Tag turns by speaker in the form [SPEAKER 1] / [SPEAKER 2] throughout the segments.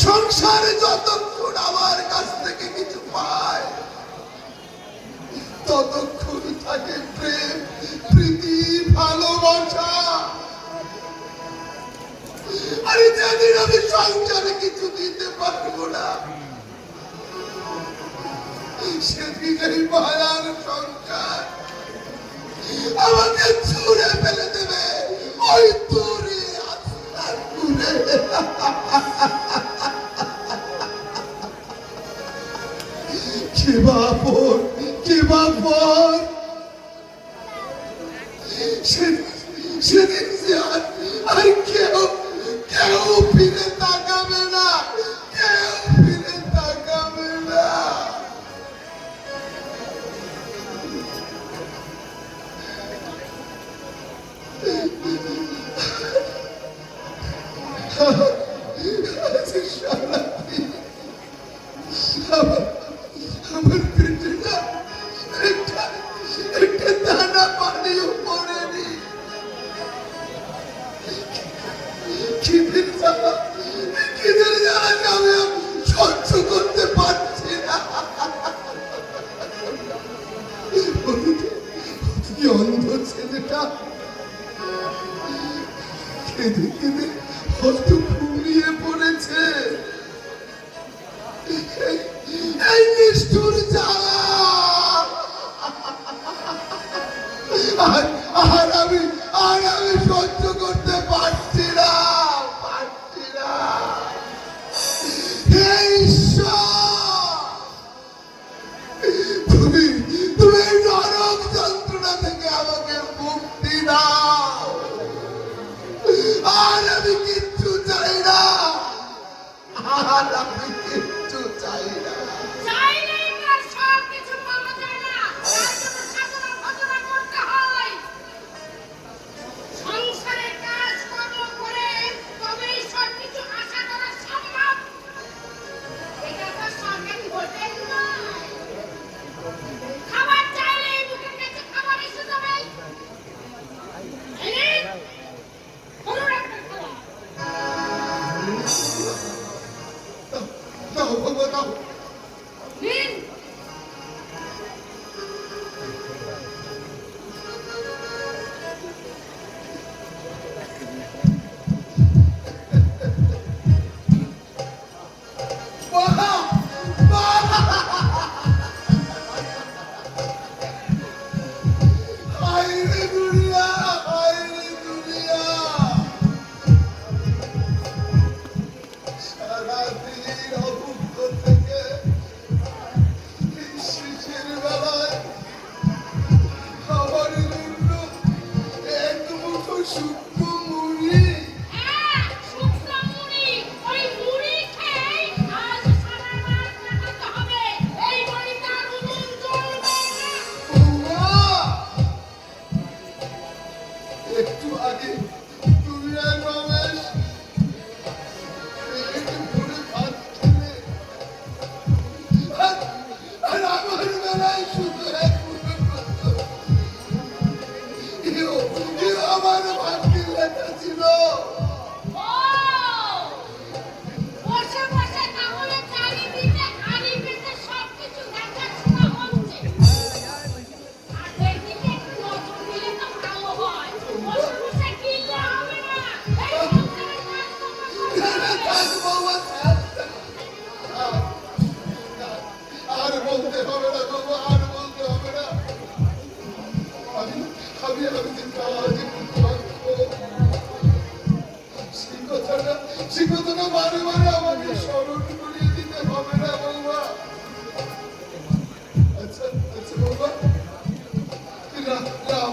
[SPEAKER 1] সংসারে যতক্ষণ আমার কাছ থেকে কিছু পায় ততক্ষণ থাকে প্রেম, প্রীতি, ভালোবাসা। আরে যেদিন আমি সংসারে কিছু দিতে পারবো না সেদিন এই মায়ার সংসার আমাকে ছুঁড়ে ফেলে দেবে ওই দূরে আস্তার দূরে। কি বাপর সেদিন আর কেউ ফিরে তাকাবে না, কেউ ফিরে তাকাবে না। আমার পেটে না একটা দানা পানিও পড়েনি। খিদের জ্বালা আমি সহ্য করতে পারছি না। অন্ধ ছেলেটা কেঁদে কেঁদে হয়ত ঘুমিয়ে পড়েছে। এই নিষ্ঠুর জ্বালা আর আমি সহ্য করতে পারছি না। তুমি নরক যন্ত্রণা থেকে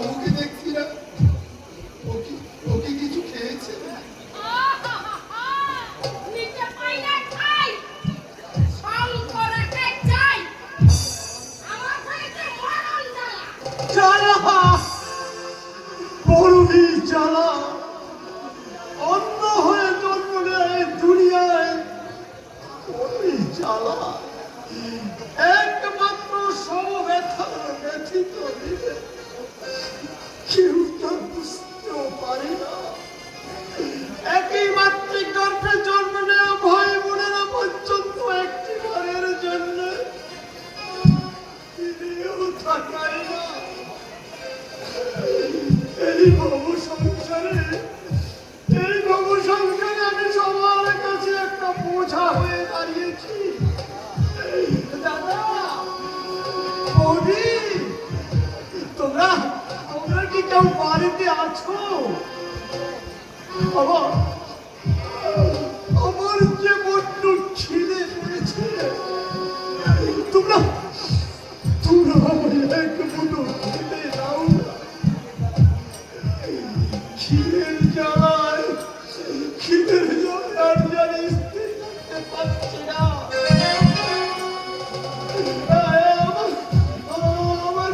[SPEAKER 1] বাবুকে দেখছি না, ওকে কিছু খেয়েছে?
[SPEAKER 2] নিতে পাই না খাই, শঙ্করাকে চাই, আমার হয়েছে মরণ জ্বালা।
[SPEAKER 3] জ্বালা, বড়ই জ্বালা। অন্য হয়ে জন্ম নেয় দুনিয়ায়, বড়ই জ্বালা। একমাত্র সমব্যথার ব্যথিত দিলে কেউ তা বুঝতেও পারে না। একই মাতৃগর্ভে জন্ম নেওয়া ভাই বোনেরা পর্যন্ত একটি বারের জন্য ফিরেও তাকায় না। এই ভব সংসারে আমি সবার কাছে একটা বোঝা হয়ে দাঁড়িয়েছি। দাদা, বৌদি, তোমরা কি কেউ বাড়িতে আছো? আমার যে বড্ড খিদে পেয়েছে, তোমরা আমায় এক মুঠো খেতে দাও। খিদের জ্বালায় আর জানি স্থির করতে পারছি না। আমার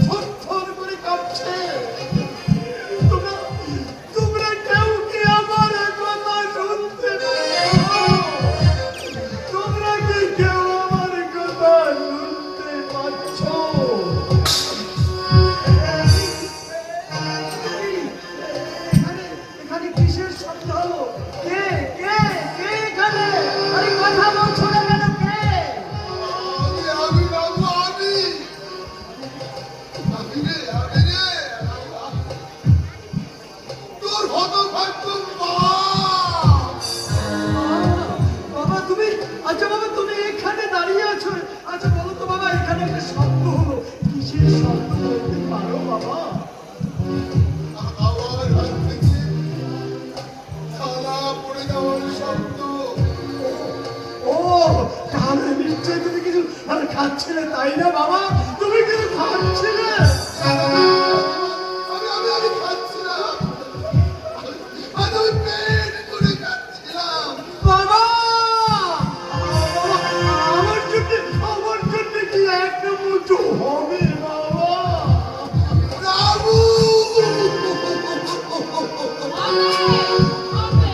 [SPEAKER 3] থরথর করে কাঁপছে। তোমরা কেউ কি আমার কথা শুনতে পাচ্ছ? তোমরা কি কেউ আমার কথা শুনতে পাচ্ছ? এখানে কিসের শব্দ হলো? কে এখানে? আরে কথা বলছো না কেন? কে?
[SPEAKER 1] আমি বাবু, আমি রে, তোর হতভাগ্য মা।
[SPEAKER 3] বাবা তুমি, আচ্ছা বাবা তুমি এখানে দাঁড়িয়ে আছো। আচ্ছা বলো তো বাবা, এখানে একটা শব্দ হলো, কিসের শব্দ বলতে পারো বাবা?
[SPEAKER 1] আমার হাত থেকে থালা পড়ে যাওয়ার শব্দ।
[SPEAKER 3] ও, তাহলে নিশ্চয়ই তুমি কিছু খাচ্ছিলে, তাই না বাবা? তুমি কিছু খাচ্ছিলে?
[SPEAKER 1] আমি খাচ্ছিলাম, আমি পেট করে খাচ্ছিলাম।
[SPEAKER 3] বাবা, আমার জন্য কি এক মুঠো হবে বাবা?
[SPEAKER 1] বাবু,
[SPEAKER 2] হবে,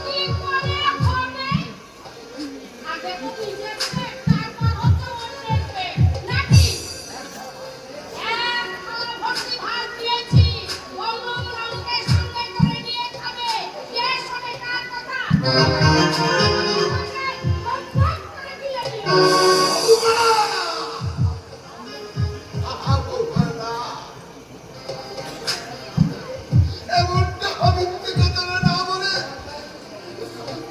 [SPEAKER 2] কি করে হবে? আগে তো নিজের পেট, তারপর হচ্ছে অন্যের পেট, নাকি? এক থালা ভর্তি ভাত দিয়েছি, বললুম রঙকে সঙ্গে করে নিয়ে খাবে। কে শোনে কার কথা? আমাকে বকবক করে দিলে দিও।
[SPEAKER 1] এমনটা মিথ্যে কথা না বলে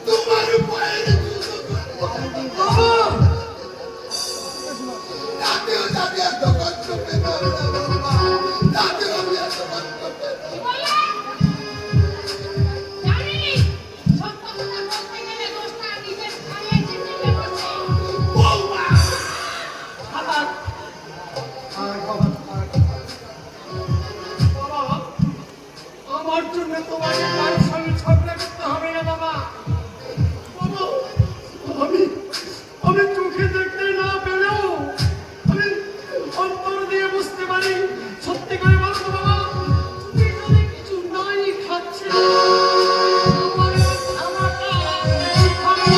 [SPEAKER 1] তোমার পায়ের জুতো ধরবো।
[SPEAKER 3] বাবা,
[SPEAKER 1] তাতেও যাবি এত কষ্ট পেতাম না বাবা, তাতেও আমি এত কষ্ট পেতাম।
[SPEAKER 2] কি বললে? জানি, সত্য কথা বলতে গেলে দোষটা নিজের ঘাড়ে চেপে বসে।
[SPEAKER 1] বৌমা,
[SPEAKER 3] থাক। বাবা, আমার জন্য তোমাকে কার সঙ্গে ঝগড়া করতে হবে না বাবা। বাবা, আমি চোখে দেখতে না পেলেও আমি অন্তর দিয়ে বুঝতে পারি। সত্যি করে বলো তো বাবা, তুমি যদি কিছু নাই খাচ্ছে, আমার আমাকে খাবে।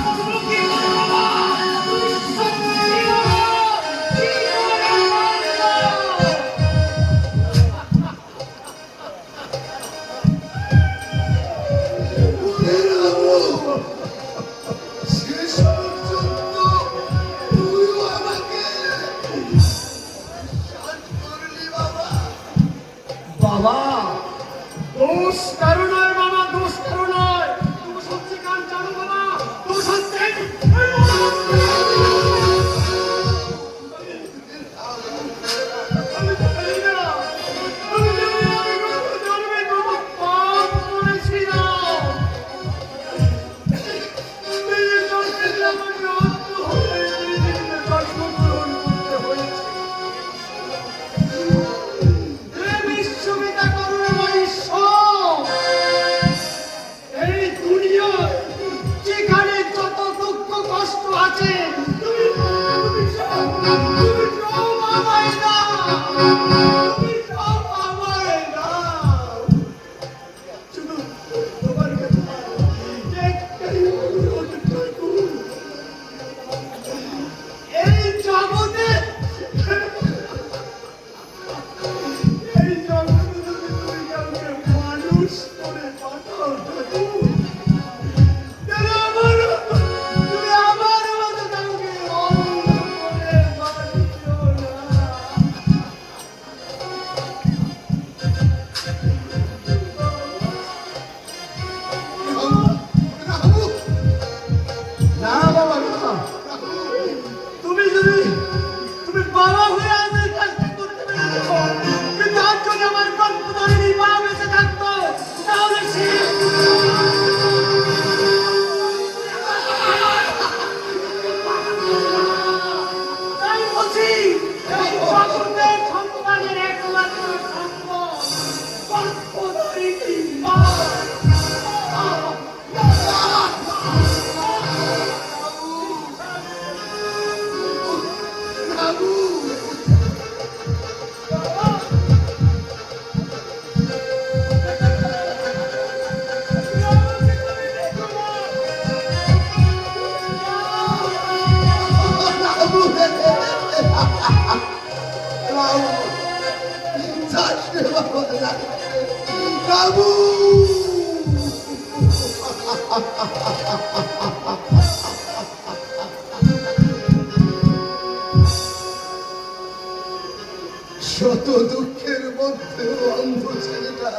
[SPEAKER 3] বলো কি করে বাবা? তুমি সত্যি বলো, কি করে বলছো?
[SPEAKER 1] ওরে রামু, শেষ পর্যন্ত তুইও আমাকে বাবু শত দুঃখের মধ্যে অন্ধ ছেলেটা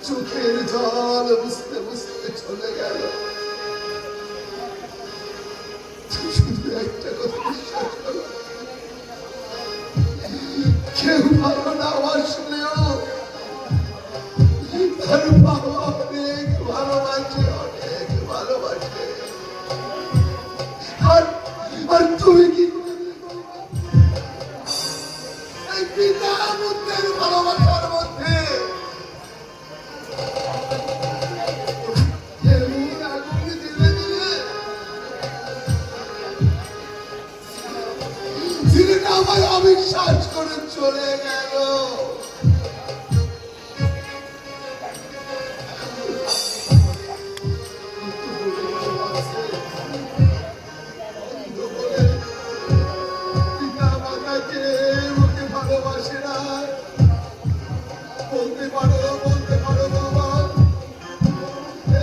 [SPEAKER 1] চোখের জল বুঝতে বুঝতে চলে গেল। শুধু একটা কথা বিশ্বাস করো, কেউ ভালো না বাসলেও তার বাবা অনেক ভালোবাসে, অনেক ভালোবাসে। আর তুমি কি করবে বাবা? এই পিতা পুত্রের ভালোবাসার মধ্যে এমন আগুন ধীরে ধীরে ছেলেটা আমার অবিশ্বাস করে চলে গেল। পিতা মাতাকে ওকে ভালোবাসে না, বলতে পারো বাবা,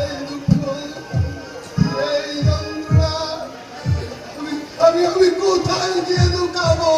[SPEAKER 1] এই দুঃখ, এই যন্ত্রণা আমি কোথায় গিয়ে লুকাবো?